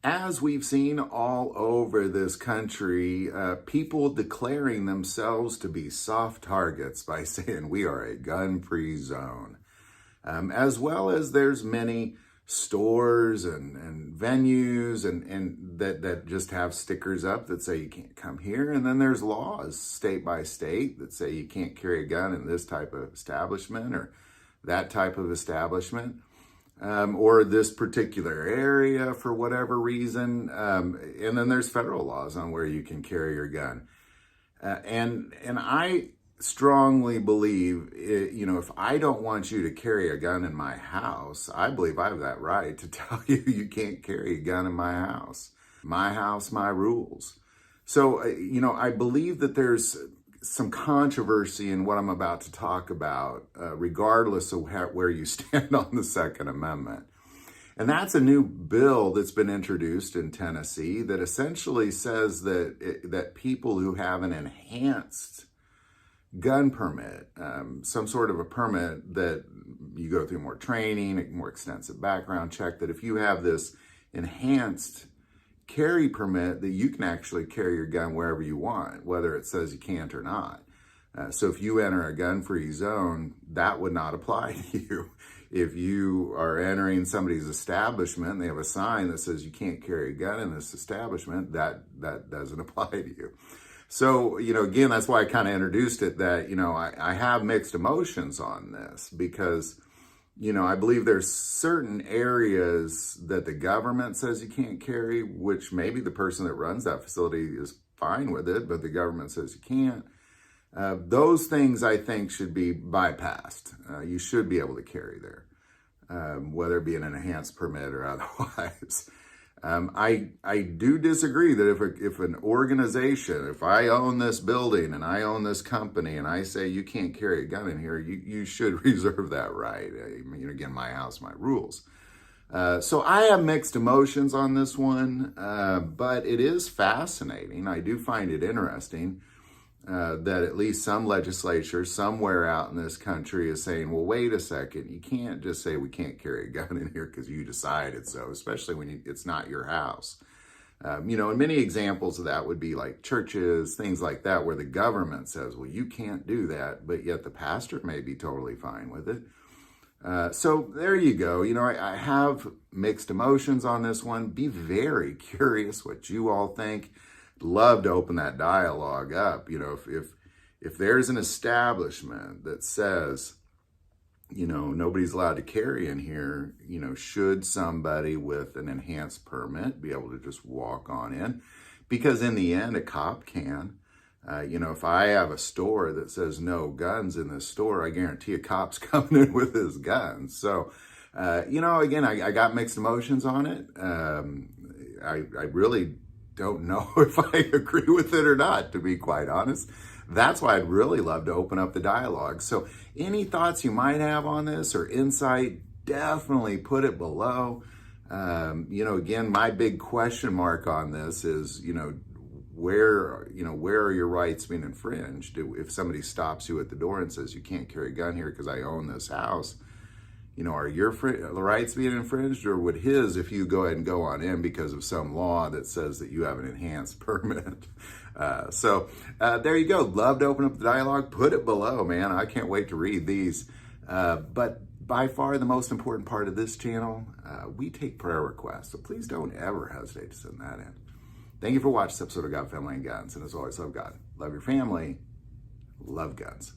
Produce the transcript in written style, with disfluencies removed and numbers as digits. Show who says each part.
Speaker 1: As we've seen all over this country, people declaring themselves to be soft targets by saying we are a gun-free zone. As well as there's many stores and venues and that just have stickers up that say you can't come here. And then there's laws state by state that say you can't carry a gun in this type of establishment or that type of establishment. Or this particular area for whatever reason. And then there's federal laws on where you can carry your gun. And I strongly believe, if I don't want you to carry a gun in my house, I believe I have that right to tell you you can't carry a gun in my house. My house, my rules. So, I believe that there's some controversy in what I'm about to talk about, regardless of where you stand on the Second Amendment. And that's a new bill that's been introduced in Tennessee that essentially says that people who have an enhanced gun permit, some sort of a permit that you go through more training, a more extensive background check, that if you have this enhanced carry permit, that you can actually carry your gun wherever you want, whether it says you can't or not. So if you enter a gun-free zone, that would not apply to you. If you are entering somebody's establishment and they have a sign that says you can't carry a gun in this establishment, that doesn't apply to you. So, again, that's why I kind of introduced it that, I have mixed emotions on this because I believe there's certain areas that the government says you can't carry, which maybe the person that runs that facility is fine with it, but the government says you can't. Those things I think should be bypassed. You should be able to carry there, whether it be an enhanced permit or otherwise. I do disagree that if an organization, if I own this building and I own this company and I say you can't carry a gun in here, you should reserve that right. Again, my house, my rules. So I have mixed emotions on this one, but it is fascinating. I do find it interesting that at least some legislature somewhere out in this country is saying, well, wait a second, you can't just say we can't carry a gun in here because you decided so, especially when it's not your house. And many examples of that would be like churches, things like that, where the government says, well, you can't do that, but yet the pastor may be totally fine with it. So there you go. I have mixed emotions on this one. Be very curious what you all think. Love to open that dialogue up. If there's an establishment that says, nobody's allowed to carry in here, should somebody with an enhanced permit be able to just walk on in? Because in the end, a cop can. If I have a store that says no guns in this store, I guarantee a cop's coming in with his guns. So, again, I got mixed emotions on it. I really don't know if I agree with it or not, to be quite honest. That's why I'd really love to open up the dialogue. So any thoughts you might have on this or insight, definitely put it below. Again, my big question mark on this is, where are your rights being infringed? If somebody stops you at the door and says you can't carry a gun here because I own this house, are your rights being infringed, or would his if you go ahead and go on in because of some law that says that you have an enhanced permit? So there you go. Love to open up the dialogue. Put it below, man. I can't wait to read these. But by far the most important part of this channel, we take prayer requests. So please don't ever hesitate to send that in. Thank you for watching this episode of God, Family, and Guns. And as always, love God, love your family, love guns.